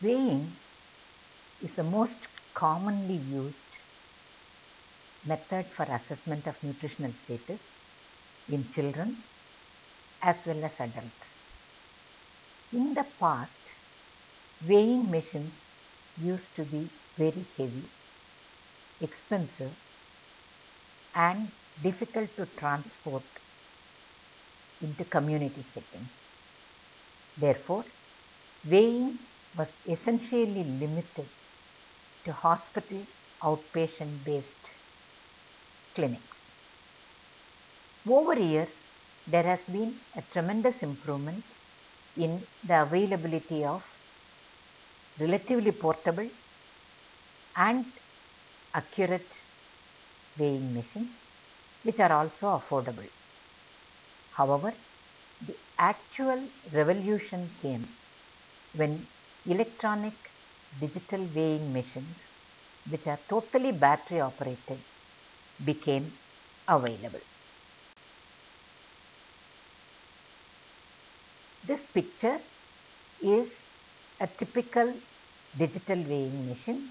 Weighing is the most commonly used method for assessment of nutritional status in children as well as adults. In the past, weighing machines used to be very heavy, expensive, and difficult to transport into community settings. Therefore, weighing was essentially limited to hospital outpatient based clinics. Over years, there has been a tremendous improvement in the availability of relatively portable and accurate weighing machines, which are also affordable. However, the actual revolution came when electronic digital weighing machines, which are totally battery operated, became available. This picture is a typical digital weighing machine.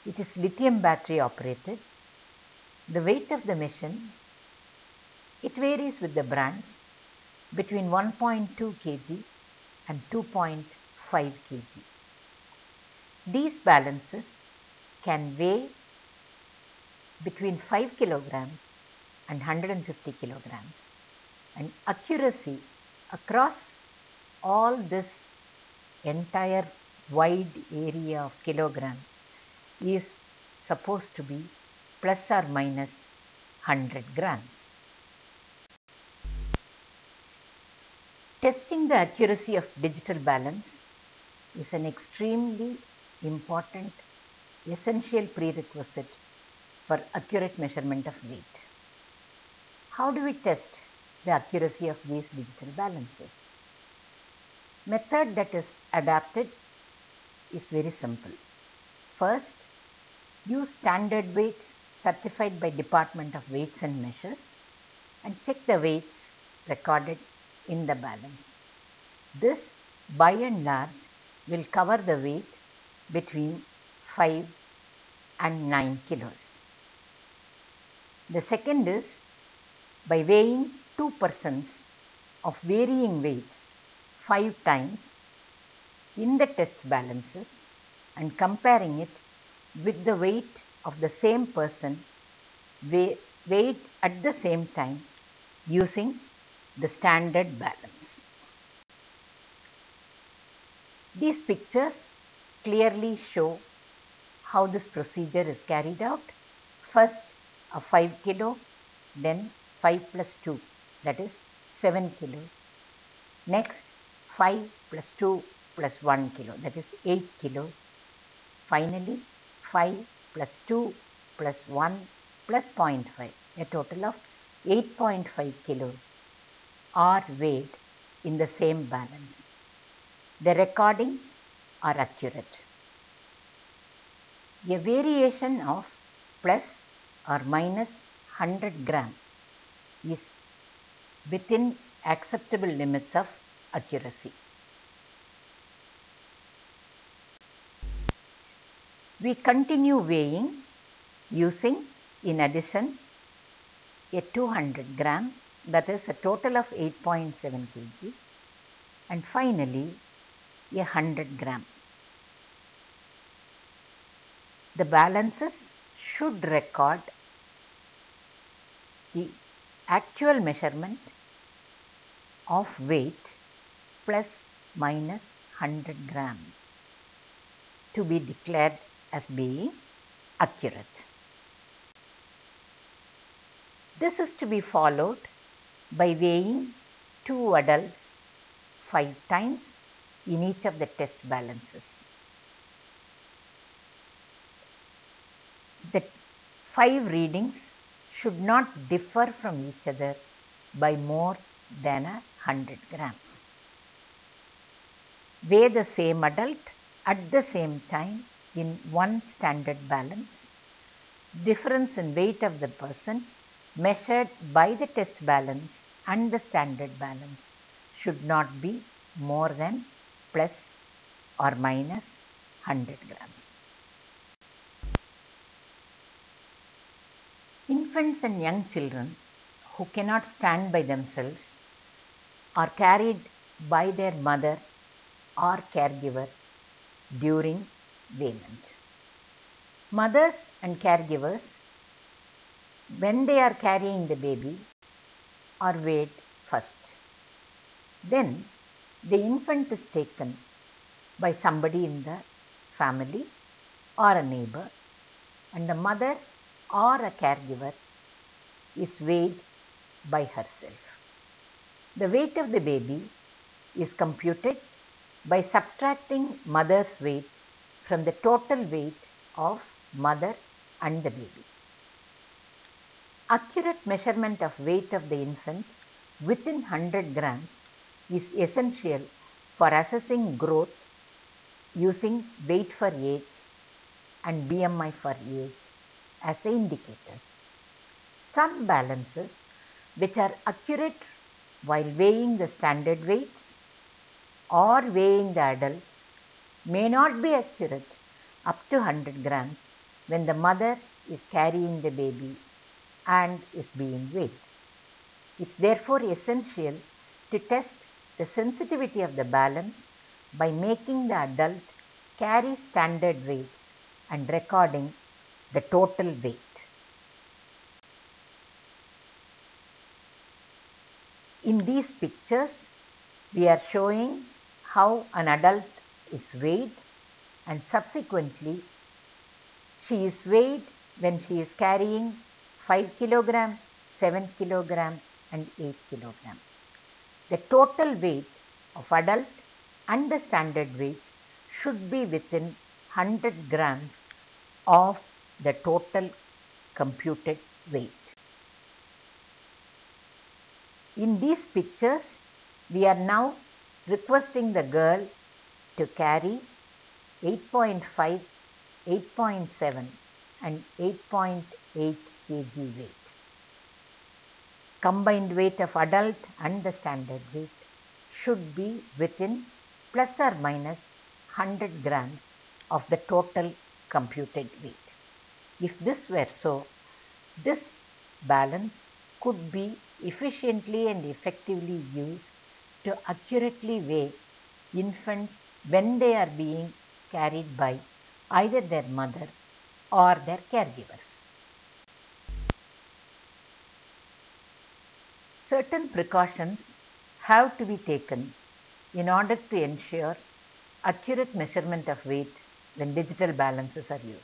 It is lithium battery operated. The weight of the machine, it varies with the brand between 1.2 kg and 2.5 kg. These balances can weigh between 5 kilograms and 150 kilograms, and accuracy across all this entire wide area of kilograms is supposed to be plus or minus 100 grams. Testing the accuracy of digital balance is an extremely important, essential prerequisite for accurate measurement of weight. How do we test the accuracy of these digital balances? Method that is adapted is very simple. First, use standard weights certified by Department of Weights and Measures and check the weights recorded in the balance. This by and large will cover the weight between 5 and 9 kilos. The second is by weighing two persons of varying weights 5 times in the test balances and comparing it with the weight of the same person weighed at the same time using the standard balance. These pictures clearly show how this procedure is carried out. First a 5 kilo, then 5 plus 2, that is 7 kilos. Next 5 plus 2 plus 1 kilo, that is 8 kilos. Finally 5 plus 2 plus 1 plus 0.5, a total of 8.5 kilos are weighed in the same balance. The recordings are accurate. A variation of plus or minus 100 grams is within acceptable limits of accuracy. We continue weighing using, in addition, a 200 gram, that is a total of 8.7 kg, and finally a 100 gram. The balances should record the actual measurement of weight plus minus 100 grams to be declared as being accurate. This is to be followed by weighing two adults 5 times in each of the test balances. The 5 readings should not differ from each other by more than 100 grams. Weigh the same adult at the same time in one standard balance. Difference in weight of the person measured by the test balance and the standard balance should not be more than plus or minus 100 grams. Infants and young children who cannot stand by themselves are carried by their mother or caregiver during weanment. Mothers and caregivers, when they are carrying the baby, are weighed first. Then the infant is taken by somebody in the family or a neighbor, and the mother or a caregiver is weighed by herself. The weight of the baby is computed by subtracting mother's weight from the total weight of mother and the baby. Accurate measurement of weight of the infant within 100 grams is essential for assessing growth using weight for age and BMI for age as indicators. Some balances which are accurate while weighing the standard weight or weighing the adult may not be accurate up to 100 grams when the mother is carrying the baby and is being weighed. It's therefore essential to test the sensitivity of the balance by making the adult carry standard weight and recording the total weight. In these pictures, we are showing how an adult is weighed, and subsequently she is weighed when she is carrying 5 kilograms, 7 kilograms and 8 kilograms. The total weight of adult and the standard weight should be within 100 grams of the total computed weight. In these pictures, we are now requesting the girl to carry 8.5, 8.7 and 8.8 kg weight. Combined weight of adult and the standard weight should be within plus or minus 100 grams of the total computed weight. If this were so, this balance could be efficiently and effectively used to accurately weigh infants when they are being carried by either their mother or their caregivers. Certain precautions have to be taken in order to ensure accurate measurement of weight when digital balances are used.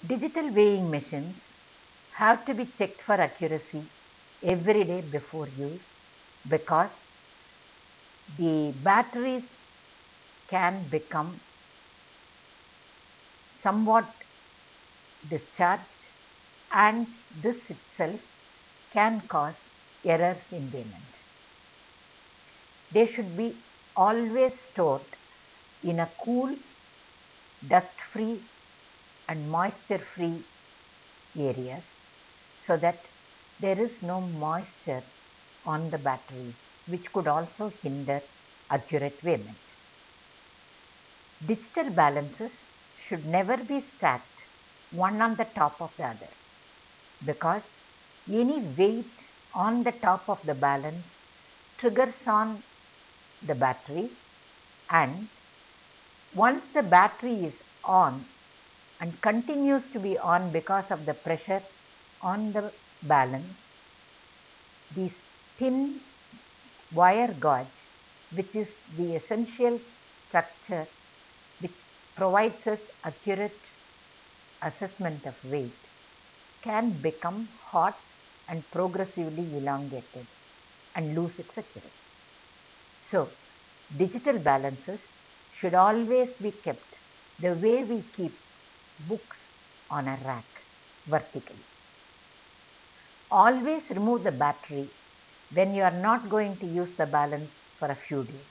Digital weighing machines have to be checked for accuracy every day before use, because the batteries can become somewhat discharged, and this itself can cause errors in weighment. They should be always stored in a cool, dust-free and moisture-free areas so that there is no moisture on the batteries, which could also hinder accurate weighment. Digital balances should never be stacked one on the top of the other, because any weight on the top of the balance triggers on the battery, and once the battery is on and continues to be on because of the pressure on the balance, these thin wire gauge, which is the essential structure which provides us accurate assessment of weight, can become hot and progressively elongated and lose its accuracy. So, digital balances should always be kept the way we keep books on a rack, vertically. Always remove the battery when you are not going to use the balance for a few days,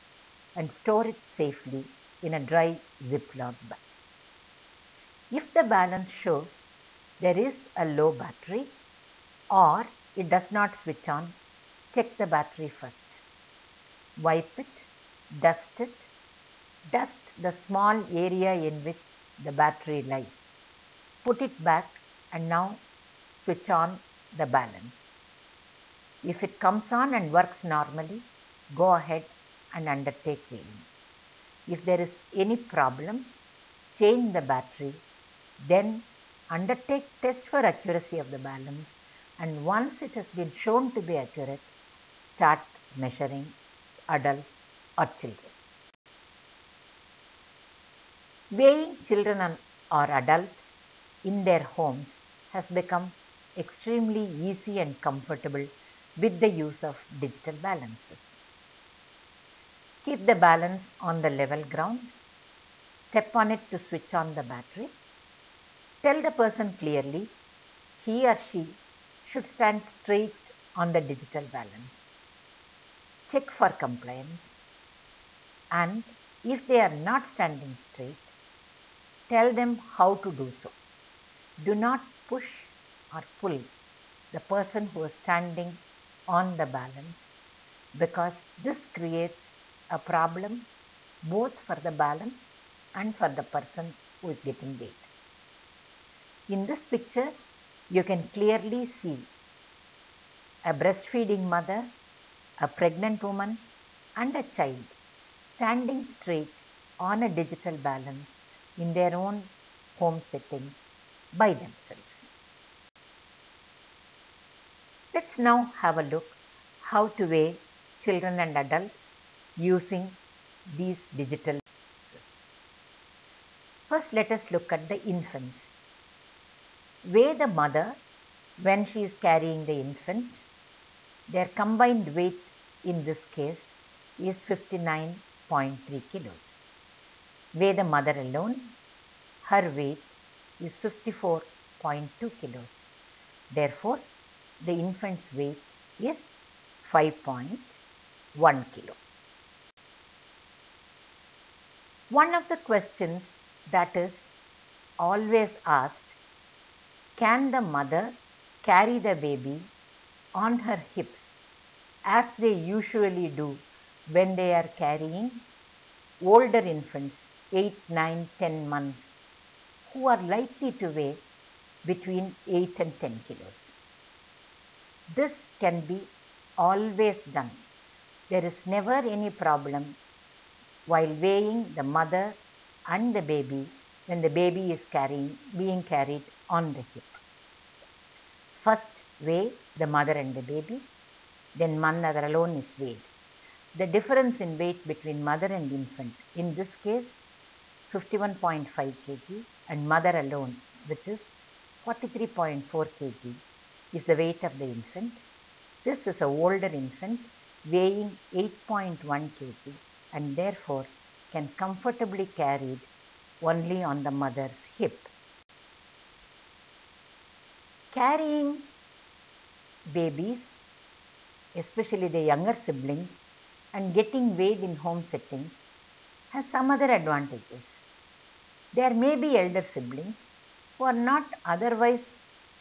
and store it safely in a dry Ziploc bag. If the balance shows there is a low battery or it does not switch on, check the battery first. Wipe it dust it, dust the small area in which the battery lies. Put it back and now switch on the balance. If it comes on and works normally, go ahead and undertake weighing. If there is any problem, change the battery, then undertake test for accuracy of the balance, and once it has been shown to be accurate, start measuring adults or children. Weighing children or adults in their homes has become extremely easy and comfortable with the use of digital balances. Keep the balance on the level ground. Step on it to switch on the battery. Tell the person clearly he or she should stand straight on the digital balance. Check for compliance, and if they are not standing straight, tell them how to do so. Do not push or pull the person who is standing on the balance, because this creates a problem both for the balance and for the person who is getting weight. In this picture, you can clearly see a breastfeeding mother, a pregnant woman, and a child standing straight on a digital balance in their own home setting by themselves. Let's now have a look how to weigh children and adults using these digital balances. First, let us look at the infants. Weigh the mother when she is carrying the infant. Their combined weight in this case is 59.3 kilos. Weigh the mother alone. Her weight is 54.2 kilos. Therefore, the infant's weight is 5.1 kilo. One of the questions that is always asked: can the mother carry the baby on her hips as they usually do when they are carrying older infants, 8, 9, 10 months, who are likely to weigh between 8 and 10 kilos? This can be always done. There is never any problem while weighing the mother and the baby when the baby is being carried on the hip. First, weigh the mother and the baby, then mother alone is weighed. The difference in weight between mother and infant, in this case 51.5 kg, and mother alone, which is 43.4 kg, is the weight of the infant. This is an older infant weighing 8.1 kg and therefore can comfortably carried only on the mother's hip. Carrying babies, especially the younger siblings, and getting weighed in home settings has some other advantages. There may be elder siblings who are not otherwise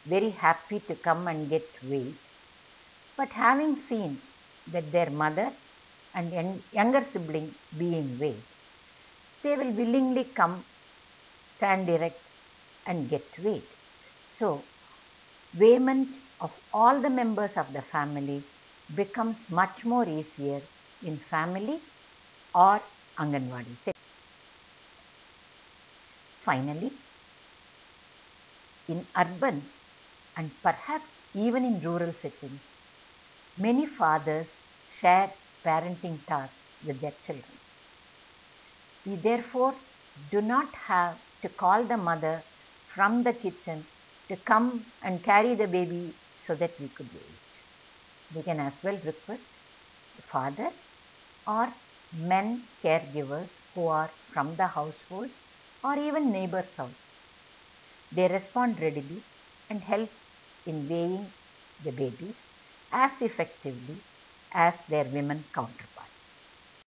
very happy to come and get weighed, but having seen that their mother and younger sibling being weighed, they will willingly come, stand erect and get weighed. So, weighment of all the members of the family becomes much more easier in family or Anganwadi setting. Finally, in urban and perhaps even in rural settings, many fathers share parenting tasks with their children. We therefore do not have to call the mother from the kitchen to come and carry the baby so that we could weigh it. We can as well request the father or men caregivers who are from the household or even neighbor's house. They respond readily and help in weighing the babies as effectively as their women counterparts.